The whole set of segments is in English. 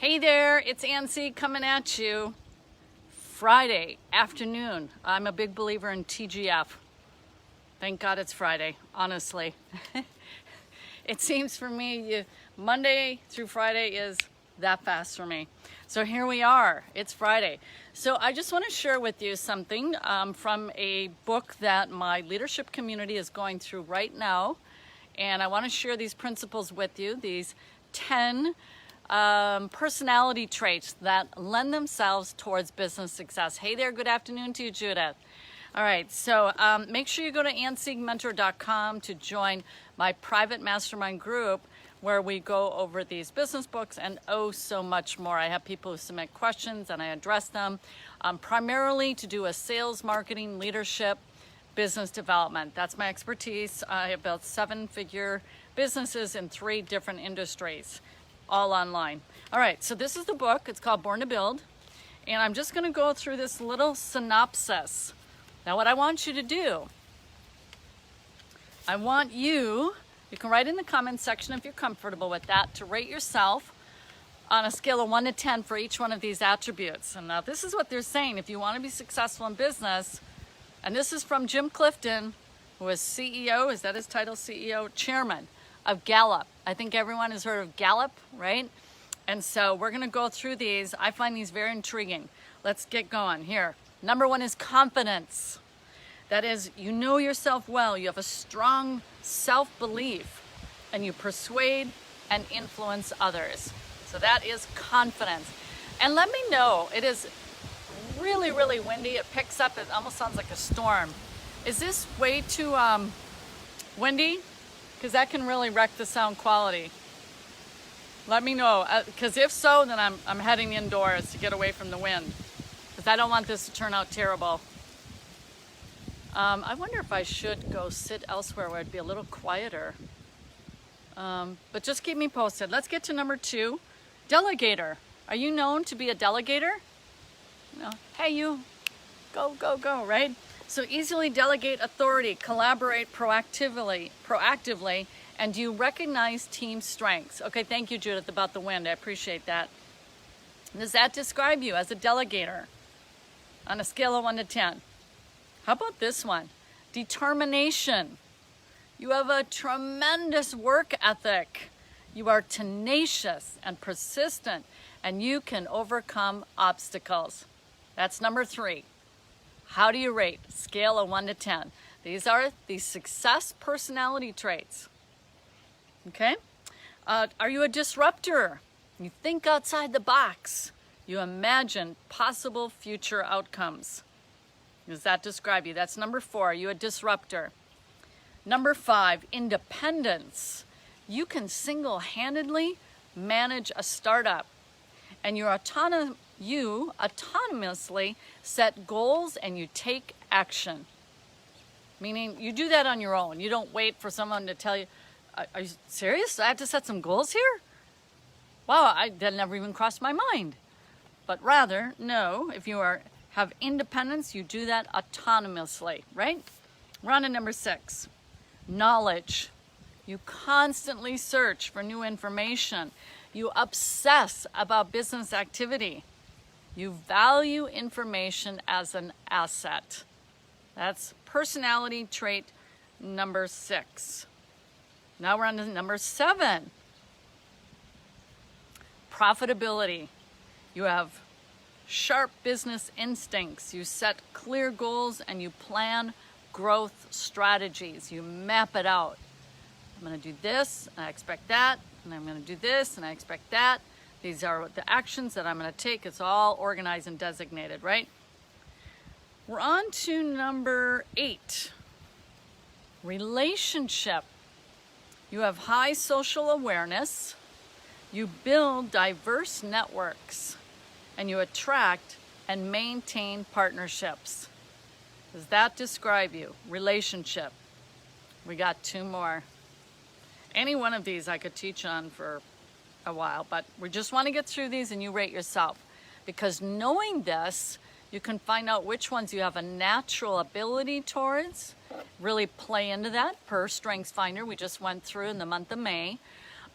Hey there, it's Ancy coming at you. Friday afternoon. I'm a big believer in TGF. Thank God it's Friday, honestly. It seems for me, Monday through Friday is that fast for me. So here we are, it's Friday. So I just want to share with you something from a book that my leadership community is going through right now. And I want to share these principles with you, these 10 personality traits that lend themselves towards business success. Hey there, good afternoon to you, Judith. All right, so make sure you go to ancygmentor.com to join my private mastermind group where we go over these business books and oh so much more. I have people who submit questions and I address them primarily to do a sales, marketing, leadership, business development. That's my expertise. I have built 7-figure businesses in 3 different industries, all online. All right, so this is the book. It's called Born to Build. And I'm just going to go through this little synopsis. Now, what I want you to do, I want you can write in the comments section if you're comfortable with that, to rate yourself on a scale of 1 to 10 for each one of these attributes. And now this is what they're saying. If you want to be successful in business, and this is from Jim Clifton, who is CEO, is that his title, CEO, chairman of Gallup. I think everyone has heard of Gallup, right? And so we're going to go through these. I find these very intriguing. Let's get going here. Number 1 is confidence. That is, you know yourself well. You have a strong self-belief and you persuade and influence others. So that is confidence. And let me know, it is really, really windy. It picks up. It almost sounds like a storm. Is this way too windy? Because that can really wreck the sound quality. Let me know, because if so, then I'm heading indoors to get away from the wind, because I don't want this to turn out terrible. I wonder if I should go sit elsewhere where it'd be a little quieter. But just keep me posted. Let's get to number 2, delegator. Are you known to be a delegator? No. Hey, you, go, go, go, right? So easily delegate authority, collaborate proactively, and you recognize team strengths. Okay, thank you, Judith, about the wind. I appreciate that. Does that describe you as a delegator on a scale of 1 to 10? How about this one? Determination. You have a tremendous work ethic. You are tenacious and persistent, and you can overcome obstacles. That's number 3. How do you rate? Scale of 1 to 10. These are the success personality traits. Okay? Are you a disruptor? You think outside the box. You imagine possible future outcomes. Does that describe you? That's number 4. Are you a disruptor? Number 5, independence. You can single-handedly manage a startup, and you autonomously set goals and you take action. Meaning you do that on your own. You don't wait for someone to tell you, are you serious? I have to set some goals here? Wow, that never even crossed my mind. But rather, no, if you have independence, you do that autonomously, right? We're on to number 6, knowledge. You constantly search for new information. You obsess about business activity. You value information as an asset. That's personality trait number 6. Now we're on to number 7. Profitability. You have sharp business instincts. You set clear goals and you plan growth strategies. You map it out. I'm going to do this, and I expect that, and I'm going to do this, and I expect that. These are the actions that I'm going to take. It's all organized and designated, right? We're on to number 8, relationship. You have high social awareness. You build diverse networks, and you attract and maintain partnerships. Does that describe you? Relationship. We got 2 more. Any one of these I could teach on for a while, but we just want to get through these and you rate yourself. Because knowing this, you can find out which ones you have a natural ability towards, really play into that per StrengthsFinder we just went through in the month of May.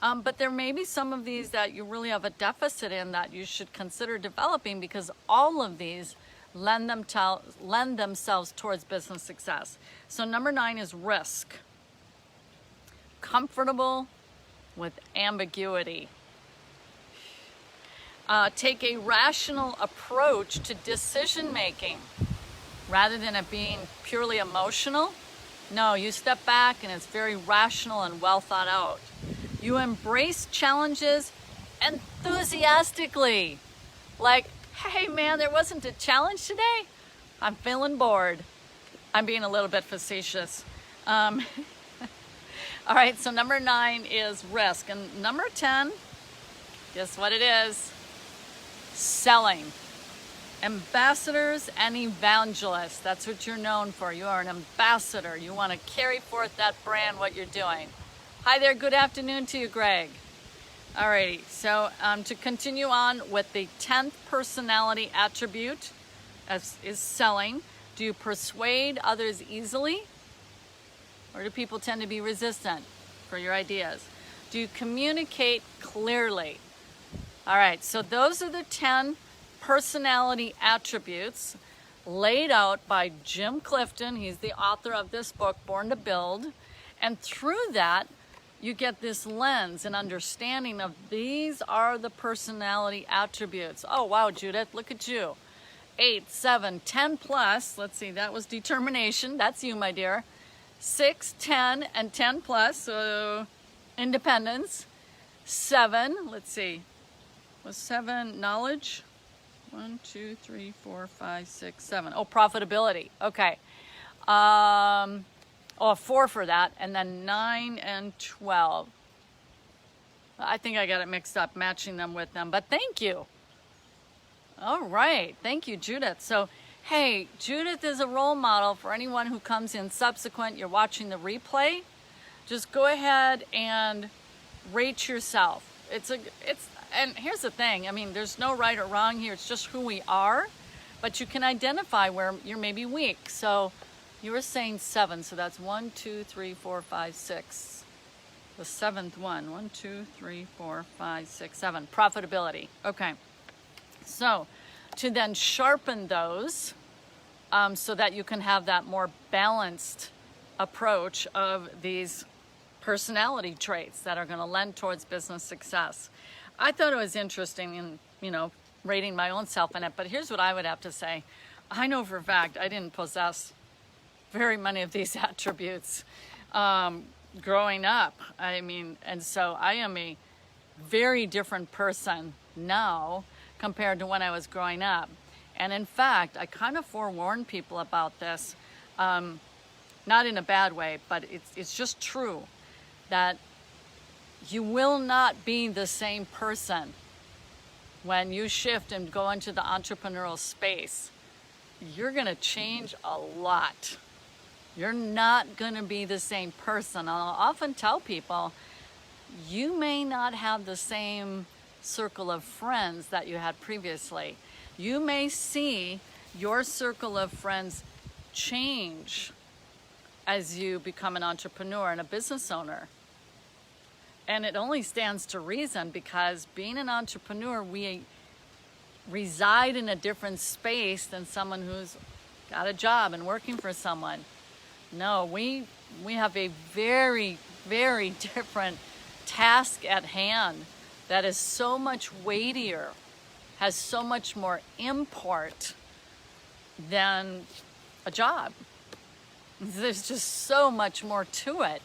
But there may be some of these that you really have a deficit in that you should consider developing, because all of these lend themselves towards business success. So number 9 is risk. Comfortable with ambiguity. Take a rational approach to decision making rather than it being purely emotional. No, you step back and it's very rational and well thought out. You embrace challenges enthusiastically. Like, hey man, there wasn't a challenge today? I'm feeling bored. I'm being a little bit facetious. All right, so number 9 is risk. And number 10, guess what it is? Selling. Ambassadors and evangelists. That's what you're known for. You are an ambassador. You want to carry forth that brand, what you're doing. Hi there, good afternoon to you, Greg. Alrighty, so to continue on with the 10th personality attribute is selling. Do you persuade others easily? Or do people tend to be resistant for your ideas? Do you communicate clearly? All right, so those are the 10 personality attributes laid out by Jim Clifton. He's the author of this book, Born to Build. And through that, you get this lens and understanding of these are the personality attributes. Oh, wow, Judith, look at you. 8, 7, 10 plus. Let's see, that was determination. That's you, my dear. 6, 10, and 10 plus, so independence. 7, let's see, was 7 knowledge? 1, 2, 3, 4, 5, 6, 7. Oh, profitability. Okay. 4 for that, and then 9 and 12. I think I got it mixed up, matching them with them, but thank you. All right, thank you, Judith. So, hey, Judith is a role model for anyone who comes in subsequent. You're watching the replay. Just go ahead and rate yourself. And here's the thing. I mean, there's no right or wrong here. It's just who we are, but you can identify where you're maybe weak. So you were saying 7, so that's 1, 2, 3, 4, 5, 6. The 7th one. 1, 2, 3, 4, 5, 6, 7. Profitability. Okay. So to then sharpen those so that you can have that more balanced approach of these personality traits that are going to lend towards business success. I thought it was interesting in, rating my own self in it, but here's what I would have to say. I know for a fact I didn't possess very many of these attributes growing up. I mean, and so I am a very different person now compared to when I was growing up. And in fact, I kind of forewarned people about this, not in a bad way, but it's just true that you will not be the same person when you shift and go into the entrepreneurial space. You're going to change a lot. You're not going to be the same person. I'll often tell people, you may not have the same circle of friends that you had previously. You may see your circle of friends change as you become an entrepreneur and a business owner. And it only stands to reason because being an entrepreneur, we reside in a different space than someone who's got a job and working for someone. No, we have a very, very different task at hand that is so much weightier, has so much more import than a job. There's just so much more to it.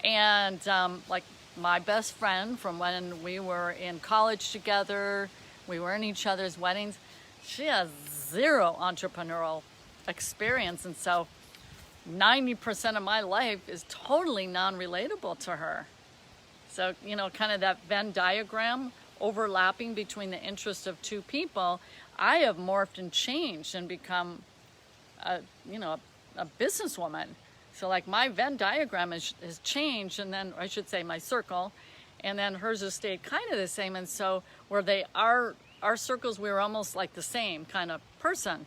And like my best friend from when we were in college together, we were in each other's weddings, she has zero entrepreneurial experience. And so 90% of my life is totally non-relatable to her. So, kind of that Venn diagram overlapping between the interests of two people, I have morphed and changed and become a businesswoman. So like my Venn diagram has changed, and then I should say my circle, and then hers has stayed kind of the same. And so where they are, our circles, we were almost like the same kind of person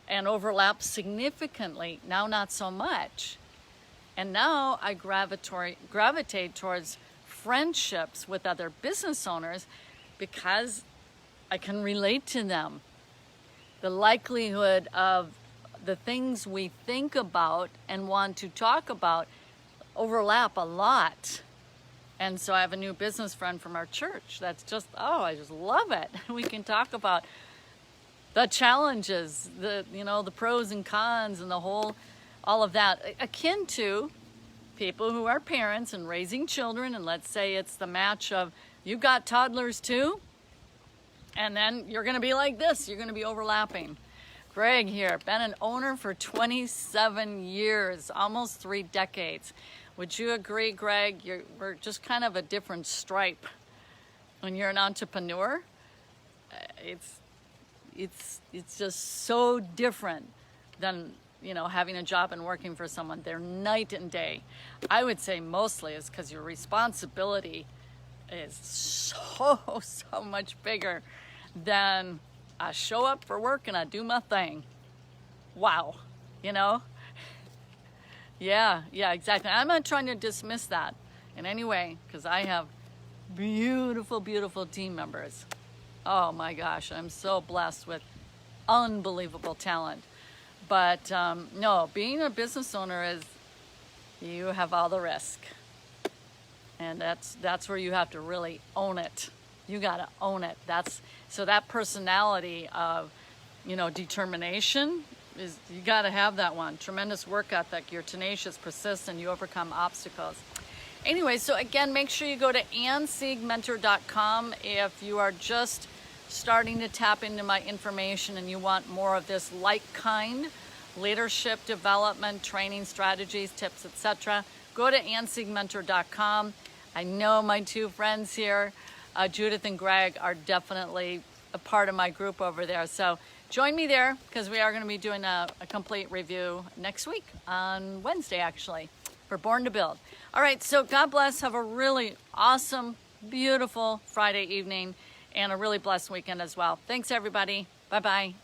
and overlap significantly. Now, not so much. And now I gravitate towards friendships with other business owners because I can relate to them. The likelihood of the things we think about and want to talk about overlap a lot. And so I have a new business friend from our church that's just, oh, I just love it. We can talk about the challenges, the pros and cons and all of that, akin to people who are parents and raising children. And let's say it's the match of, you got toddlers too, and then you're going to be like this. You're going to be overlapping. Greg here, been an owner for 27 years, almost 3 decades. Would you agree, Greg? We're just kind of a different stripe. When you're an entrepreneur, it's just so different than having a job and working for someone. They're night and day. I would say mostly is because your responsibility is so much bigger than I show up for work and I do my thing. Wow, Yeah, exactly. I'm not trying to dismiss that in any way because I have beautiful, beautiful team members. Oh my gosh, I'm so blessed with unbelievable talent. But no, being a business owner is, you have all the risk. And that's where you have to really own it. You got to own it. So that personality of, determination is, you got to have that one. Tremendous work ethic. You're tenacious, persistent, you overcome obstacles. Anyway, so again, make sure you go to AnnSiegMentor.com if you are just starting to tap into my information and you want more of this kind leadership development, training strategies, tips, etc. Go to AnnSiegMentor.com. I know my 2 friends here, Judith and Greg, are definitely a part of my group over there. So join me there because we are going to be doing a complete review next week on Wednesday, actually, for Born to Build. All right, so God bless. Have a really awesome, beautiful Friday evening and a really blessed weekend as well. Thanks, everybody. Bye-bye.